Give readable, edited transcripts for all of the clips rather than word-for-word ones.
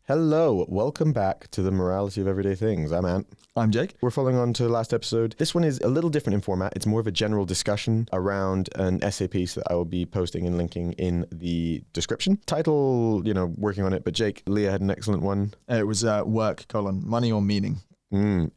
Hello, welcome back to the Morality of Everyday Things. I'm Ant. I'm Jake. We're following on to the last episode. This one is a little different in format. It's more of a general discussion around an essay piece that I will be posting and linking in the description. Title, working on it, but Jake, Leah had an excellent one. It was work, money or meaning.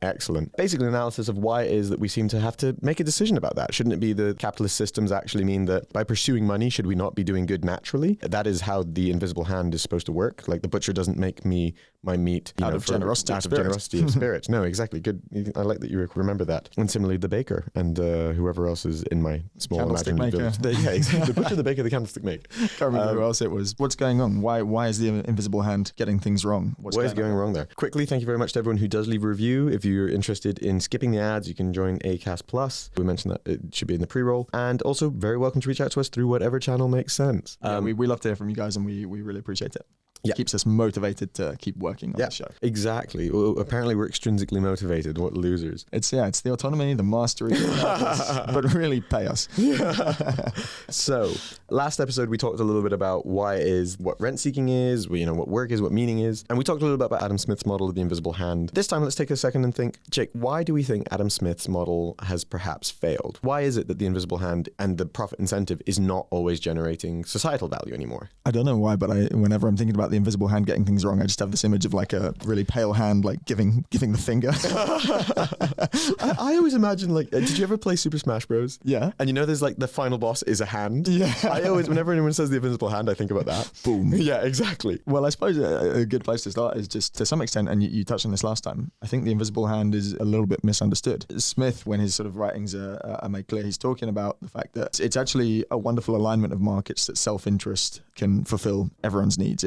Excellent. Basically, an analysis of why it is that we seem to have to make a decision about that. Shouldn't it be the capitalist systems actually mean that by pursuing money, should we not be doing good naturally? That is how the invisible hand is supposed to work. Like the butcher doesn't make me my meat out of generosity of spirit. No, exactly. Good. I like that you remember that. And similarly, the baker and whoever else is in my small imaginative village. Yeah, exactly. The butcher, the baker, the candlestick maker. Can't remember who else it was. What's going on? Why is the invisible hand getting things wrong? What is going wrong there? Quickly, thank you very much to everyone who does leave a review. If you're interested in skipping the ads, you can join Acast Plus. We mentioned that it should be in the pre-roll. And also, very welcome to reach out to us through whatever channel makes sense. We love to hear from you guys, and we really appreciate it. Yeah. Keeps us motivated to keep working on the show. Exactly. Well, apparently we're extrinsically motivated. What losers. It's the autonomy, the mastery, but really pay us. So last episode we talked a little bit about what rent seeking is, what work is, what meaning is. And we talked a little bit about Adam Smith's model of the invisible hand. This time let's take a second and think, Jake, why do we think Adam Smith's model has perhaps failed? Why is it that the invisible hand and the profit incentive is not always generating societal value anymore? I don't know why, but whenever I'm thinking about the invisible hand getting things wrong, I just have this image of like a really pale hand, like giving the finger. I always imagine did you ever play Super Smash Bros? Yeah. And there's the final boss is a hand. Yeah. I always, whenever anyone says the invisible hand, I think about that. Boom. Yeah, exactly. Well, I suppose a good place to start is just to some extent, and you touched on this last time, I think the invisible hand is a little bit misunderstood. Smith, when his sort of writings are made clear, he's talking about the fact that it's actually a wonderful alignment of markets that self-interest can fulfill everyone's needs.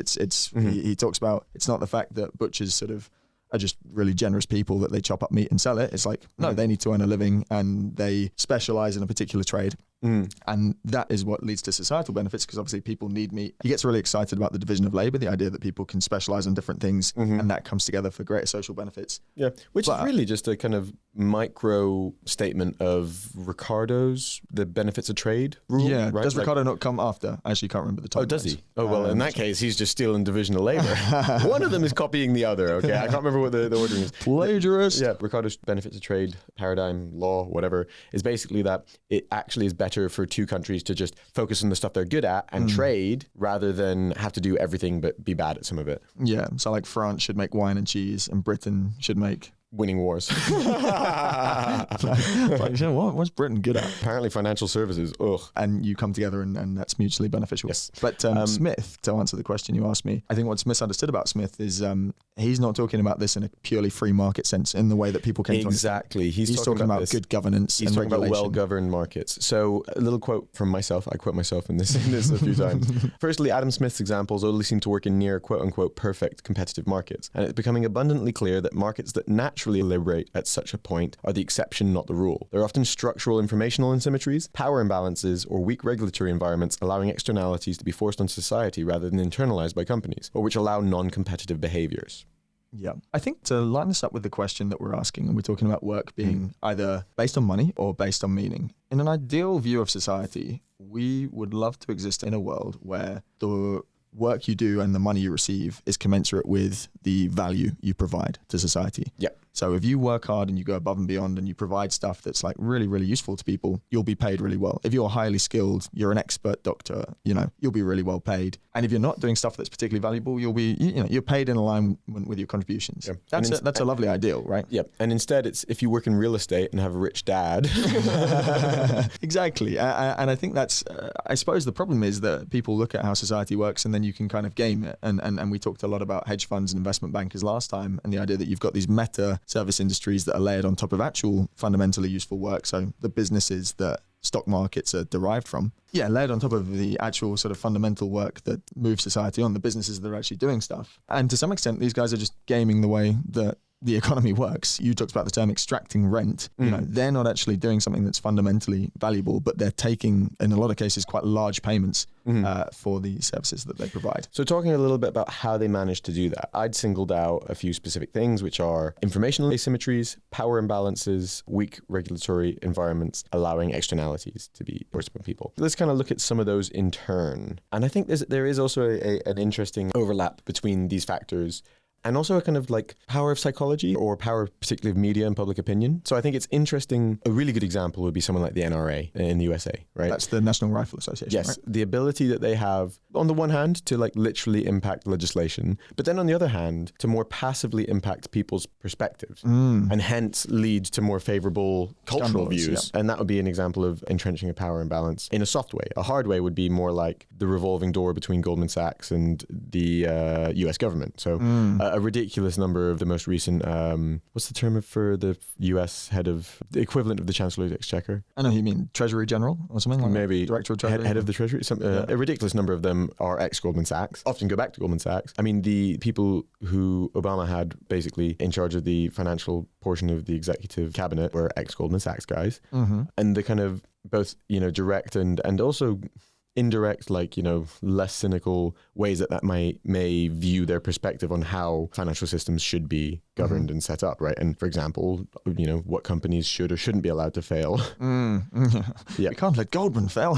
He talks about it's not the fact that butchers sort of are just really generous people that they chop up meat and sell it. It's like, no, they need to earn a living and they specialize in a particular trade. And that is what leads to societal benefits, because obviously people need meat. He gets really excited about the division of labor, the idea that people can specialize on different things, and that comes together for greater social benefits. Yeah, which is really just a kind of micro statement of Ricardo's the benefits of trade rule. Yeah, right? Does Ricardo not come after? I actually can't remember the time. Oh, does he? Oh, well, in that case, he's just stealing division of labor. One of them is copying the other, okay? I can't remember what the ordering is. Plagiarist. Yeah, Ricardo's benefits of trade paradigm, law, whatever, is basically that it actually is better for two countries to just focus on the stuff they're good at and trade rather than have to do everything but be bad at some of it. Yeah, so like France should make wine and cheese and Britain should make winning wars. What's Britain good at? Apparently financial services. Ugh. And you come together and that's mutually beneficial. Yes. But Smith, to answer the question you asked me, I think what's misunderstood about Smith is he's not talking about this in a purely free market sense in the way that people came to understand. Exactly. He's talking about good governance and regulation. He's talking about well-governed markets. So a little quote from myself. I quote myself in this a few times. Firstly, Adam Smith's examples only seem to work in near quote-unquote perfect competitive markets. And it's becoming abundantly clear that markets that naturally liberate at such a point are the exception, not the rule. There are often structural informational asymmetries, power imbalances, or weak regulatory environments allowing externalities to be forced on society rather than internalized by companies, or which allow non-competitive behaviors. Yeah. I think to line this up with the question that we're asking, and we're talking about work being either based on money or based on meaning. In an ideal view of society, we would love to exist in a world where the work you do and the money you receive is commensurate with the value you provide to society. Yeah. So if you work hard and you go above and beyond and you provide stuff that's like really, really useful to people, you'll be paid really well. If you're highly skilled, you're an expert doctor, you'll be really well paid. And if you're not doing stuff that's particularly valuable, you'll be, you're paid in alignment with your contributions. Yeah. That's a lovely ideal, right? Yeah. And instead it's if you work in real estate and have a rich dad. Exactly. And I think that's, I suppose the problem is that people look at how society works and then you can kind of game it. And we talked a lot about hedge funds and investment bankers last time, and the idea that you've got these meta service industries that are layered on top of actual fundamentally useful work. So the businesses that stock markets are derived from. Yeah, layered on top of the actual sort of fundamental work that moves society on, the businesses that are actually doing stuff. And to some extent, these guys are just gaming the way that the economy works. You talked about the term extracting rent. You know, they're not actually doing something that's fundamentally valuable, but they're taking, in a lot of cases, quite large payments for the services that they provide. So talking a little bit about how they managed to do that, I'd singled out a few specific things, which are informational asymmetries, power imbalances, weak regulatory environments, allowing externalities to be forced upon people. Let's kind of look at some of those in turn. And I think there is also an interesting overlap between these factors and also a kind of like power of psychology or power particularly of media and public opinion. So I think it's interesting. A really good example would be someone like the NRA in the USA, right? That's the National Rifle Association, yes, right? The ability that they have, on the one hand, to like literally impact legislation, but then on the other hand, to more passively impact people's perspectives and hence lead to more favorable cultural views. Yeah. And that would be an example of entrenching a power imbalance in a soft way. A hard way would be more like the revolving door between Goldman Sachs and the US government. So a ridiculous number of the most recent, what's the term for the US head of, the equivalent of the Chancellor of the Exchequer? I know you mean Treasury General or something like Maybe that? Director of Treasury? Head of the Treasury. A ridiculous number of them are ex-Goldman Sachs, often go back to Goldman Sachs. I mean, the people who Obama had basically in charge of the financial portion of the executive cabinet were ex-Goldman Sachs guys. And the kind of both, direct and also indirect, like, less cynical ways that may view their perspective on how financial systems should be governed and set up, right? And for example, what companies should or shouldn't be allowed to fail. Yeah. We can't let Goldman fail.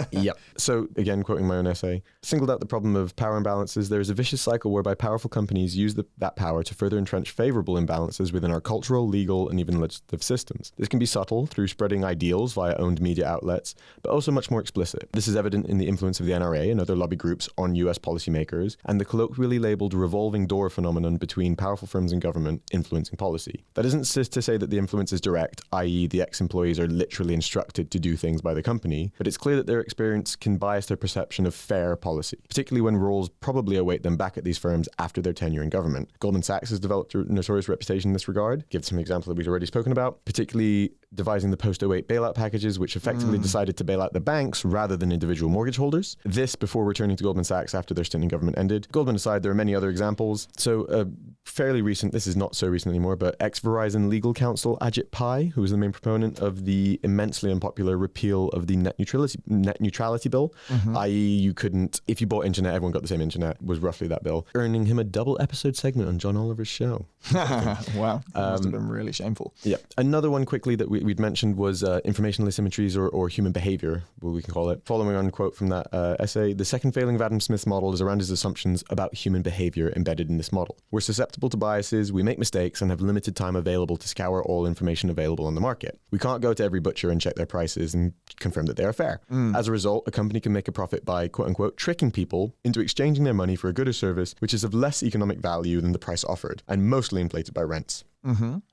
Yep. So again, quoting my own essay, singled out the problem of power imbalances. There is a vicious cycle whereby powerful companies use that power to further entrench favorable imbalances within our cultural, legal, and even legislative systems. This can be subtle through spreading ideals via owned media outlets, but also much more explicit. This is evident in the influence of the NRA and other lobby groups on US policymakers and the colloquially labeled revolving door phenomenon between powerful firms and government influencing policy. That isn't to say that the influence is direct, i.e. the ex-employees are literally instructed to do things by the company, but it's clear that their experience can bias their perception of fair policy, particularly when roles probably await them back at these firms after their tenure in government. Goldman Sachs has developed a notorious reputation in this regard. Give some examples that we've already spoken about, particularly devising the post-08 bailout packages, which effectively decided to bail out the banks rather than individual mortgage holders. This before returning to Goldman Sachs after their stint in government ended. Goldman aside, there are many other examples. So fairly recent, this is not so recent anymore, but ex-Verizon legal counsel Ajit Pai, who was the main proponent of the immensely unpopular repeal of the net neutrality bill, i.e. you couldn't, if you bought internet, everyone got the same internet, was roughly that bill, earning him a double episode segment on John Oliver's show. Wow. That must have been really shameful. Yeah. Another one quickly that we'd mentioned was informational asymmetries or human behavior, what we can call it. Following on quote from that essay, the second failing of Adam Smith's model is around his assumptions about human behavior embedded in this model. We're susceptible to biases, we make mistakes, and have limited time available to scour all information available on the market. We can't go to every butcher and check their prices and confirm that they are fair. As a result, a company can make a profit by, quote unquote, tricking people into exchanging their money for a good or service which is of less economic value than the price offered, and mostly inflated by rents.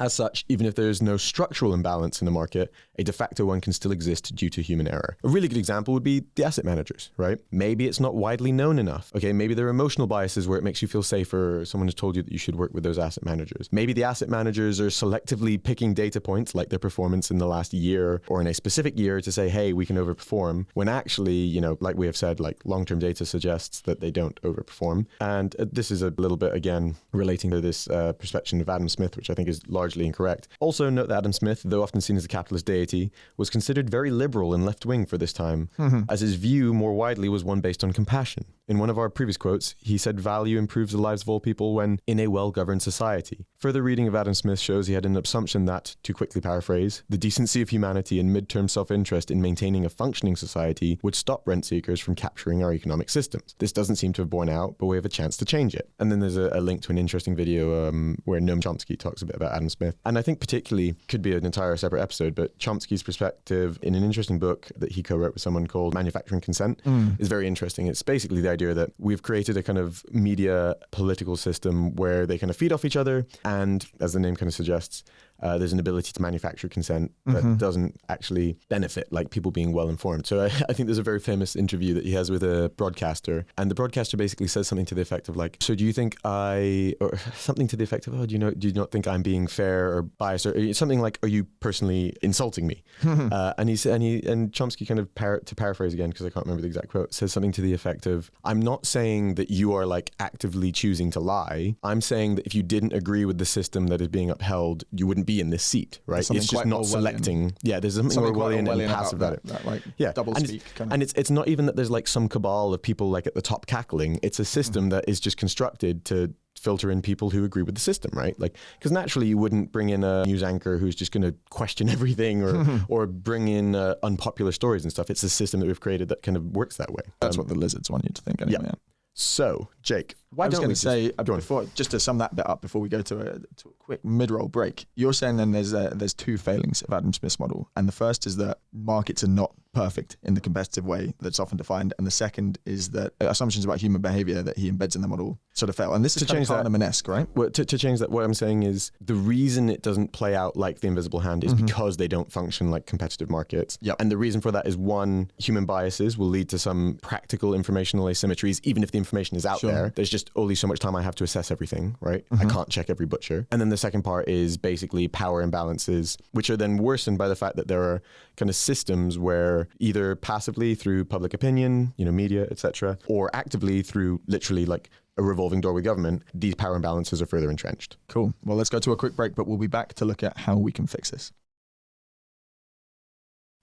As such, even if there is no structural imbalance in the market, a de facto one can still exist due to human error. A really good example would be the asset managers, right? Maybe it's not widely known enough. Okay, maybe there are emotional biases where it makes you feel safer. Someone has told you that you should work with those asset managers. Maybe the asset managers are selectively picking data points like their performance in the last year or in a specific year to say, hey, we can overperform, when actually, like we have said, like long-term data suggests that they don't overperform. And this is a little bit, again, relating to this perception of Adam Smith, which I think is largely incorrect. Also note that Adam Smith, though often seen as a capitalist deity, was considered very liberal and left-wing for this time, as his view more widely was one based on compassion. In one of our previous quotes, he said value improves the lives of all people when in a well-governed society. Further reading of Adam Smith shows he had an assumption that, to quickly paraphrase, the decency of humanity and mid-term self-interest in maintaining a functioning society would stop rent seekers from capturing our economic systems. This doesn't seem to have borne out, but we have a chance to change it. And then there's a link to an interesting video where Noam Chomsky talks a bit about Adam Smith. And I think particularly, could be an entire separate episode, but Chomsky's perspective in an interesting book that he co-wrote with someone called Manufacturing Consent is very interesting. It's basically the idea that we've created a kind of media political system where they kind of feed off each other. And as the name kind of suggests, there's an ability to manufacture consent that doesn't actually benefit like people being well informed. So I think there's a very famous interview that he has with a broadcaster, and the broadcaster basically says something to the effect of like, so do you think or something to the effect of, oh, do you not think I'm being fair or biased, or something like, are you personally insulting me? And Chomsky kind of to paraphrase again, because I can't remember the exact quote, says something to the effect of, I'm not saying that you are like actively choosing to lie. I'm saying that if you didn't agree with the system that is being upheld, you wouldn't be in this seat, right? It's just not selecting. Yeah, there's something Orwellian and passive about it. That like double speak kind of. And it's not even that there's like some cabal of people like at the top cackling. It's a system that is just constructed to filter in people who agree with the system, right? Like, because naturally you wouldn't bring in a news anchor who's just going to question everything or bring in unpopular stories and stuff. It's a system that we've created that kind of works that way. That's what the lizards want you to think anyway. Yeah. So, Jake, I was going to say, before, just to sum that bit up before we go to a quick mid-roll break, you're saying then there's two failings of Adam Smith's model. And the first is that markets are not perfect in the competitive way that's often defined. And the second is that assumptions about human behavior that he embeds in the model sort of fail. And this is kind of Kahneman-esque, right? Well, to change that, what I'm saying is the reason it doesn't play out like the invisible hand is because they don't function like competitive markets. Yep. And the reason for that is, one, human biases will lead to some practical informational asymmetries, even if the information is out there. There's just only so much time I have to assess everything, right? I can't check every butcher. And then the second part is basically power imbalances, which are then worsened by the fact that there are kind of systems where either passively through public opinion, media, etc., or actively through literally like a revolving door with government, these power imbalances are further entrenched. Cool. Well, let's go to a quick break, but we'll be back to look at how we can fix this.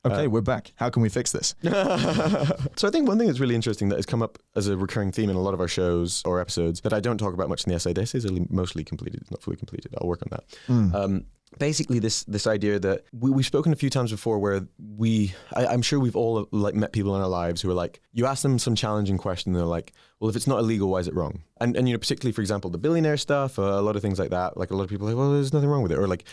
Okay, we're back. How can we fix this? So I think one thing that's really interesting that has come up as a recurring theme in a lot of our shows or episodes that I don't talk about much in the essay. The essay is only mostly completed, it's not fully completed. I'll work on that. Basically, this idea that we've spoken a few times before, where I'm sure we've all like met people in our lives who are like, you ask them some challenging question, and they're like, well, if it's not illegal, why is it wrong? And particularly, for example, the billionaire stuff, a lot of things like that. Like a lot of people are like, well, there's nothing wrong with it, or like,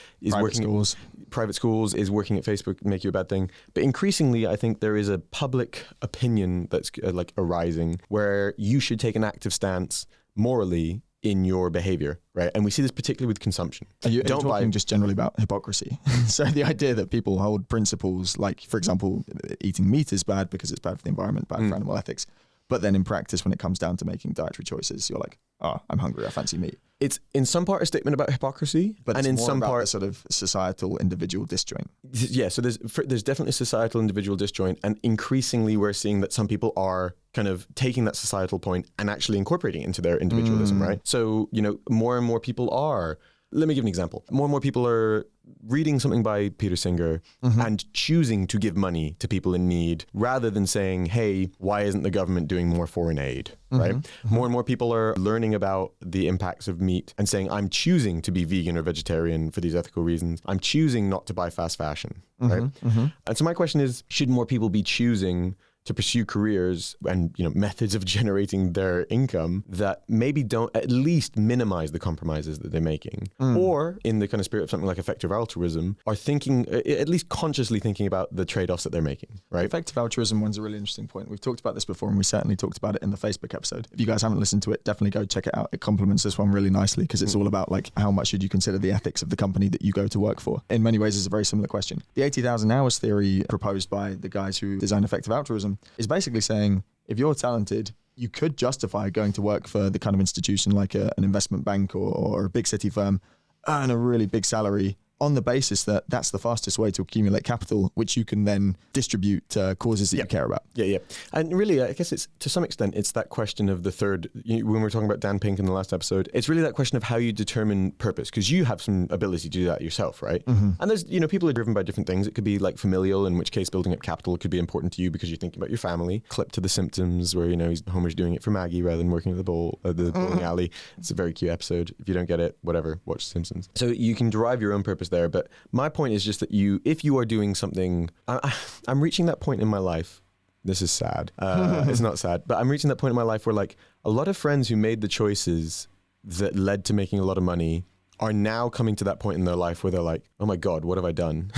private schools, is working at Facebook make you a bad thing? But increasingly, I think there is a public opinion that's like arising where you should take an active stance morally in your behavior, right? And we see this particularly with consumption. Are you talking just generally about hypocrisy? So the idea that people hold principles like, for example, eating meat is bad because it's bad for the environment, bad for animal ethics. But then in practice, when it comes down to making dietary choices, you're like, oh, I'm hungry, I fancy meat. It's in some part a statement about hypocrisy, but and it's in more some about part the sort of societal individual disjoint. Yeah, so there's definitely societal individual disjoint, and increasingly we're seeing that some people are kind of taking that societal point and actually incorporating it into their individualism, right? So, more and more people are. Let me give an example. More and more people are reading something by Peter Singer and choosing to give money to people in need rather than saying, hey, why isn't the government doing more foreign aid, right? More and more people are learning about the impacts of meat and saying, I'm choosing to be vegan or vegetarian for these ethical reasons. I'm choosing not to buy fast fashion, right? And so my question is, should more people be choosing to pursue careers and methods of generating their income that maybe don't at least minimize the compromises that they're making, or in the kind of spirit of something like effective altruism, are thinking, at least consciously thinking about the trade-offs that they're making, right? Effective altruism one's a really interesting point. We've talked about this before, and we certainly talked about it in the Facebook episode. If you guys haven't listened to it, definitely go check it out. It complements this one really nicely because it's all about like, how much should you consider the ethics of the company that you go to work for? In many ways, it's a very similar question. The 80,000 hours theory proposed by the guys who design effective altruism is basically saying, if you're talented, you could justify going to work for the kind of institution like an investment bank or a big city firm, earn a really big salary on the basis that that's the fastest way to accumulate capital, which you can then distribute to causes that you care about. Yeah. And really, I guess it's, to some extent, it's that question of the third, when we were talking about Dan Pink in the last episode, it's really that question of how you determine purpose, because you have some ability to do that yourself, right? And there's, people are driven by different things. It could be like familial, in which case building up capital could be important to you because you're thinking about your family. Clip to The Simpsons, where, Homer's doing it for Maggie rather than working at the bowling alley. It's a very cute episode. If you don't get it, whatever, watch The Simpsons. So you can derive your own purpose there, but my point is just that if you are doing something, I'm reaching that point in my life. This is sad. It's not sad, but I'm reaching that point in my life where like a lot of friends who made the choices that led to making a lot of money are now coming to that point in their life where they're like, oh my God, what have I done?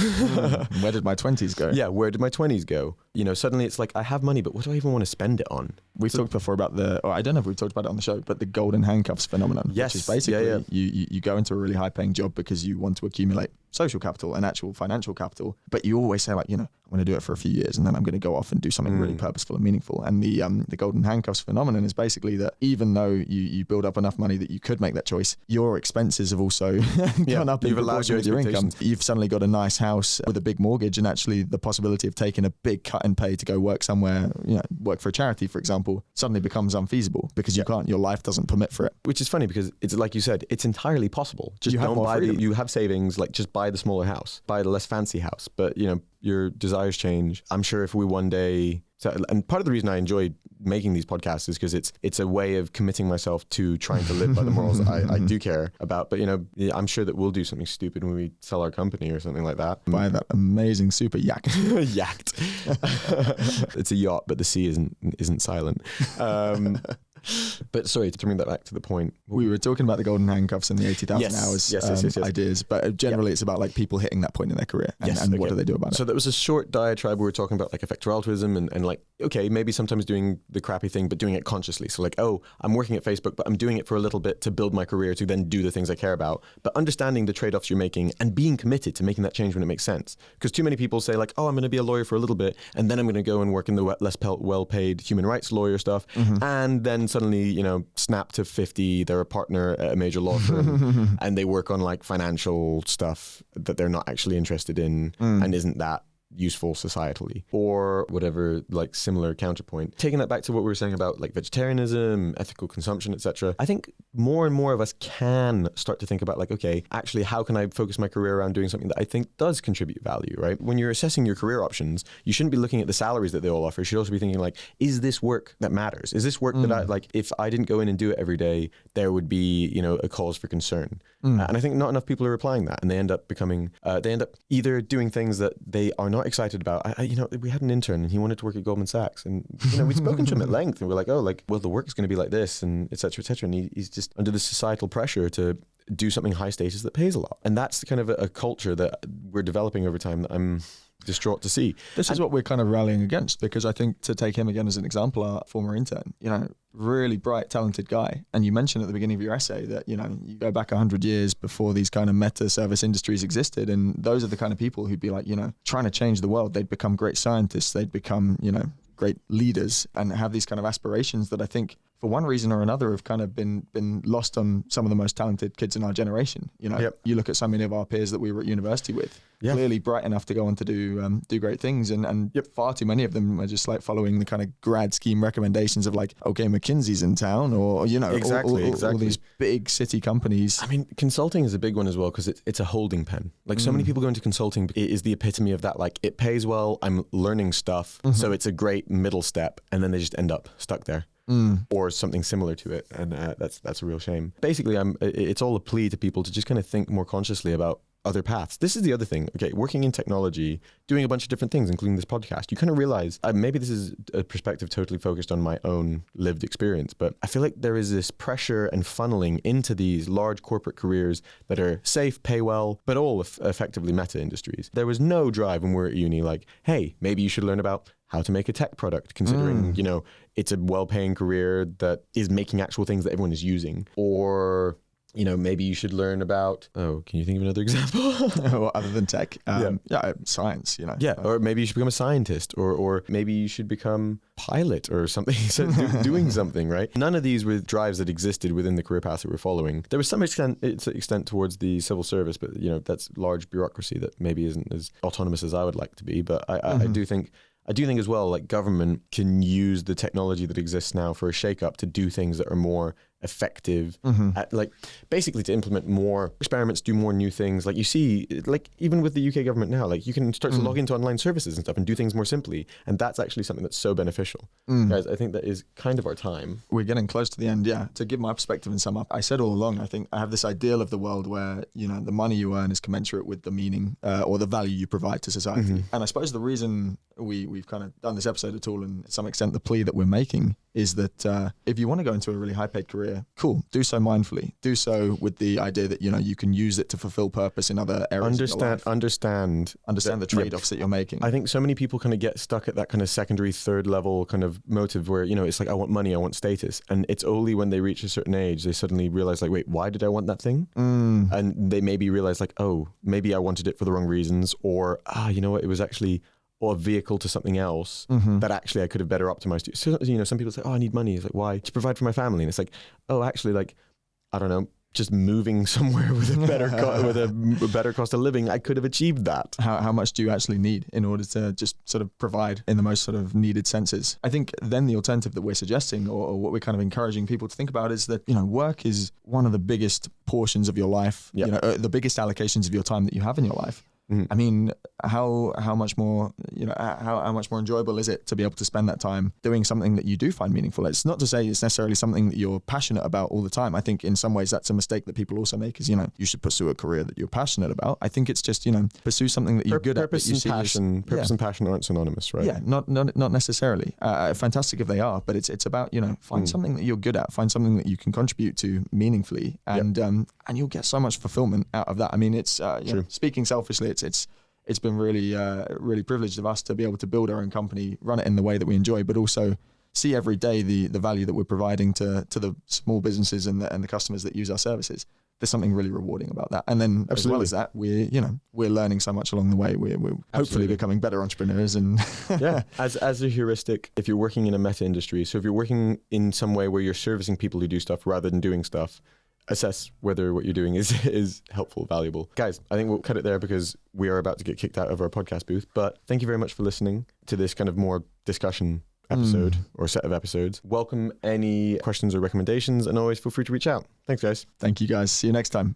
Where did my 20s go? Yeah, where did my 20s go? Suddenly it's like, I have money, but what do I even want to spend it on? We've talked before about I don't know if we've talked about it on the show, but the golden handcuffs phenomenon. Yes. Which is basically you go into a really high paying job because you want to accumulate social capital and actual financial capital. But you always say like, I'm going to do it for a few years and then I'm going to go off and do something really purposeful and meaningful. And the golden handcuffs phenomenon is basically that even though you build up enough money that you could make that choice, your expenses have also gone up in proportion with your income. You've suddenly got a nice house with a big mortgage, and actually the possibility of taking a big cut in pay to go work somewhere, work for a charity, for example, suddenly becomes unfeasible because you can't, your life doesn't permit for it. Which is funny because it's like you said, it's entirely possible. Just don't buy you have savings, like just buy the smaller house, buy the less fancy house. But your desires change. I'm sure if we one day, and part of the reason I enjoy making these podcasts is because it's a way of committing myself to trying to live by the morals I do care about. But I'm sure that we'll do something stupid when we sell our company or something like that. Buy that amazing super yacht. Yacht. It's a yacht, but the sea isn't silent. But sorry, to bring that back to the point. We were talking about the golden handcuffs and the 80,000 hours yes. ideas, but generally it's about like people hitting that point in their career and what do they do about it? So that was a short diatribe. We were talking about like effector altruism and like, okay, maybe sometimes doing the crappy thing, but doing it consciously. So like, oh, I'm working at Facebook, but I'm doing it for a little bit to build my career to then do the things I care about. But understanding the trade-offs you're making and being committed to making that change when it makes sense. Because too many people say like, oh, I'm going to be a lawyer for a little bit and then I'm going to go and work in the less well-paid human rights lawyer stuff. And then suddenly, snap to 50, they're a partner at a major law firm and they work on like financial stuff that they're not actually interested in and isn't that useful societally, or whatever, like similar counterpoint. Taking that back to what we were saying about like vegetarianism, ethical consumption, etc. I think more and more of us can start to think about like, okay, actually, how can I focus my career around doing something that I think does contribute value, right? When you're assessing your career options, you shouldn't be looking at the salaries that they all offer. You should also be thinking like, is this work that matters? Is this work that I like, if I didn't go in and do it every day, there would be, a cause for concern. And I think not enough people are applying that, and they end up either doing things that they are not excited about. We had an intern and he wanted to work at Goldman Sachs, and we'd spoken to him at length, and we're like, the work is going to be like this, and et cetera, and he's just under this societal pressure to do something high status that pays a lot. And that's kind of a culture that we're developing over time that I'm distraught to see. This is what we're kind of rallying against, because I think, to take him again as an example, our former intern, really bright, talented guy. And you mentioned at the beginning of your essay that, you go back 100 years before these kind of meta service industries existed. And those are the kind of people who'd be like, trying to change the world. They'd become great scientists. They'd become, great leaders and have these kind of aspirations that I think for one reason or another have kind of been lost on some of the most talented kids in our generation. You look at so many of our peers that we were at university with, clearly bright enough to go on to do great things, and far too many of them are just like following the kind of grad scheme recommendations of like, okay, McKinsey's in town, or exactly. all these big city companies. I mean, consulting is a big one as well, because it's a holding pen. Like so many people go into consulting, it is the epitome of that. Like, it pays well, I'm learning stuff, so it's a great middle step, and then they just end up stuck there. Or something similar to it, and that's a real shame. Basically, it's all a plea to people to just kind of think more consciously about other paths. This is the other thing. Okay, working in technology, doing a bunch of different things, including this podcast, you kind of realize, maybe this is a perspective totally focused on my own lived experience, but I feel like there is this pressure and funneling into these large corporate careers that are safe, pay well, but all effectively meta industries. There was no drive when we were at uni like, hey, maybe you should learn about how to make a tech product, considering, it's a well-paying career that is making actual things that everyone is using. Or, maybe you should learn about, can you think of another example? Other than tech? Science, or maybe you should become a scientist, or maybe you should become pilot or something, so doing something, right? None of these were drives that existed within the career path that we're following. There was some extent towards the civil service, but, that's large bureaucracy that maybe isn't as autonomous as I would like to be. But I do think as well, like, government can use the technology that exists now for a shake-up to do things that are more effective at, like, basically to implement more experiments, do more new things. Like, you see, like, even with the UK government now, like, you can start to log into online services and stuff and do things more simply. And that's actually something that's so beneficial. Guys, I think that is kind of our time. We're getting close to the end, yeah. To give my perspective and sum up, I said all along, I think I have this ideal of the world where, the money you earn is commensurate with the meaning or the value you provide to society. And I suppose the reason we've kind of done this episode at all, and to some extent the plea that we're making, is that if you want to go into a really high-paid career career, cool. Do so mindfully. Do so with the idea that, you can use it to fulfill purpose in other areas of your life. Understand the trade-offs that you're making. I think so many people kind of get stuck at that kind of secondary, third level kind of motive where, it's like, I want money, I want status. And it's only when they reach a certain age, they suddenly realize like, wait, why did I want that thing? And they maybe realize like, oh, maybe I wanted it for the wrong reasons, or, you know what, it was actually a vehicle to something else that actually I could have better optimized. So, some people say, oh, I need money. It's like, why? To provide for my family. And it's like, oh, actually, like, I don't know, just moving somewhere with a better with a better cost of living, I could have achieved that. How much do you actually need in order to just sort of provide in the most sort of needed senses? I think then the alternative that we're suggesting, or what we're kind of encouraging people to think about, is that, work is one of the biggest portions of your life, the biggest allocations of your time that you have in your life. I mean, how much more, how much more enjoyable is it to be able to spend that time doing something that you do find meaningful? It's not to say it's necessarily something that you're passionate about all the time. I think in some ways that's a mistake that people also make, is, you should pursue a career that you're passionate about. I think it's just, pursue something that you're good at. Purpose and passion aren't synonymous, right? Yeah, not necessarily. Fantastic if they are, but it's about, find something that you're good at, find something that you can contribute to meaningfully, and you'll get so much fulfillment out of that. I mean, it's speaking selfishly, it's been really really privileged of us to be able to build our own company, run it in the way that we enjoy, but also see every day the value that we're providing to the small businesses and the customers that use our services. There's something really rewarding about that. And then as well as that, we're learning so much along the way. We're hopefully becoming better entrepreneurs. And as a heuristic, if you're working in a meta industry, so if you're working in some way where you're servicing people who do stuff rather than doing stuff, assess whether what you're doing is helpful, valuable. Guys, I think we'll cut it there because we are about to get kicked out of our podcast booth. But thank you very much for listening to this kind of more discussion episode or set of episodes. Welcome any questions or recommendations, and always feel free to reach out. Thanks, guys. Thank you, guys. See you next time.